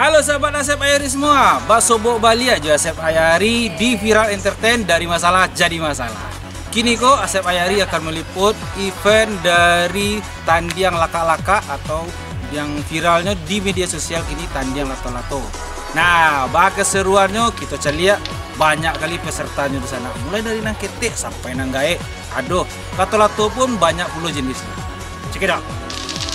Halo sahabat Asep Ayari semua, Basobok Bali aja Asep Ayari di Viral Entertain dari masalah jadi masalah. Kini kok Asep Ayari akan meliput event dari Tandiang Laka-Laka atau yang viralnya di media sosial kini Tandiang Lato-Lato. Nah, bah keseruannya kita lihat banyak kali pesertanya di sana. Mulai dari nang ketek sampai nang gae. Aduh, Lato-Lato pun banyak puluh jenisnya. Check it out.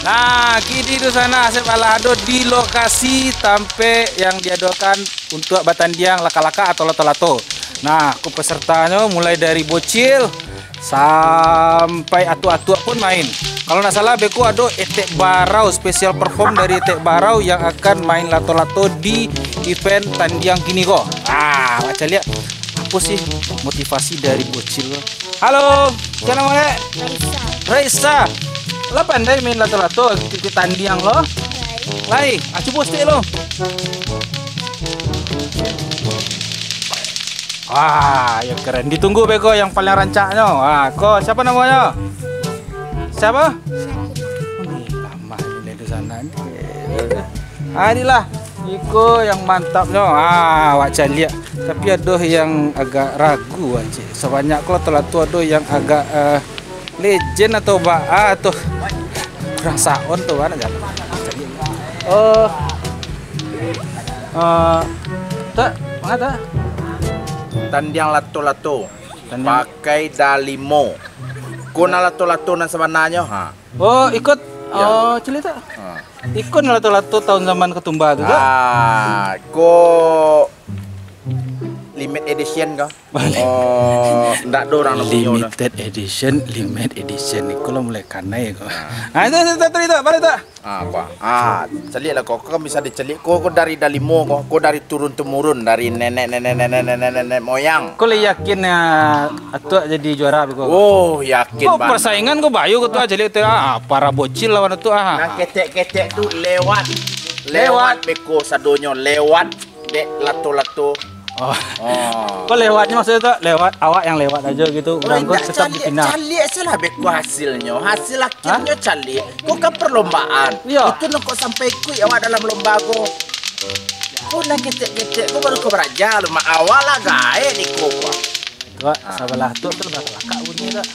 Nah, kini di sana Asep Alado di lokasi tampe yang diadakan untuk Batandiang Laka-Laka atau Lato-Lato. Nah, aku pesertanya mulai dari bocil sampai atu-atu pun main. Kalau nggak salah beku ada Etek Barau, spesial perform dari Etek Barau yang akan main Lato-Lato di event Tandiang kini kok. Ah, baca lihat apa sih motivasi dari bocil. Halo, siapa namanya? Raisa. Lo pandai main lato-lato di Tandiang lo? Lai, acu posti lo. Wah, ya keren. Ditunggu beko yang paling rancaknya. Wah, kok siapa namanya? Siapa? Lama ini di sana. Inilah Iko yang mantapnya. Wak lihat. Tapi ada yang agak ragu aja. Sebanyak lato-lato ada yang agak legend atau atau kurang saon tuh kan enggak. Tak, mana tak? Tandiang Lato-Lato pakai dalimo. Kuna Lato-Lato na sebenarnya ha. Oh, ikut. Oh, cerita. Ikut Lato-Lato tahun zaman ketumba tu tak? Ko limit edition kah? Oh, ndak ada orang punya. Limited edition ni kalau mulai kanai kau. Itu cerita, balik tak? Celik lah kau kan bisa dicelik kau dari dalimo kau dari turun temurun dari nenek moyang. Kau le yakin ya atu jadi juara kau? Oh, yakin banget. banget. Persaingan kau bayu kau tu celik tu para bocil lawan tu Nang ketek-ketek tu lewat beko sadonyo lewat dek lato-lato. Kok lewatnya maksudnya tuh lewat awak yang lewat aja gitu, berangkut tetap di final. Cali salah beku hasilnya, hasil akhirnya cali. Kau kan perlombaan. Iya. Itu nak kau sampai kui awak dalam lomba kau. Kau nak ketek-ketek, kau baru kau beraja lomba awal lah gae di kau. Kau sabalah tu Laka bunyi tak?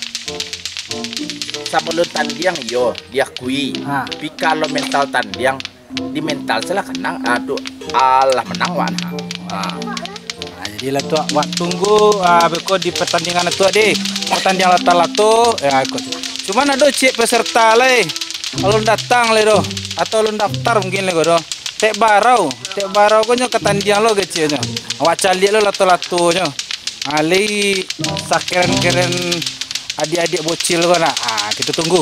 Sebelum Tandiang yo diakui. Tapi kalau mental Tandiang di mental salah kenang, aduh Allah menang wana. Jadi lah tu, wak tunggu beko di pertandingan tu deh. Pertandingan Lato-Lato ya ikut. Cuman ada cik peserta leh. Kalau datang leh doh, atau lu daftar mungkin leh doh. Tek Barau kau nyo ketandiang lo kecilnya. Awak cali lo Lato-Lato nyo. Ali sakeren-keren adik-adik bocil kau nak. Kita tunggu.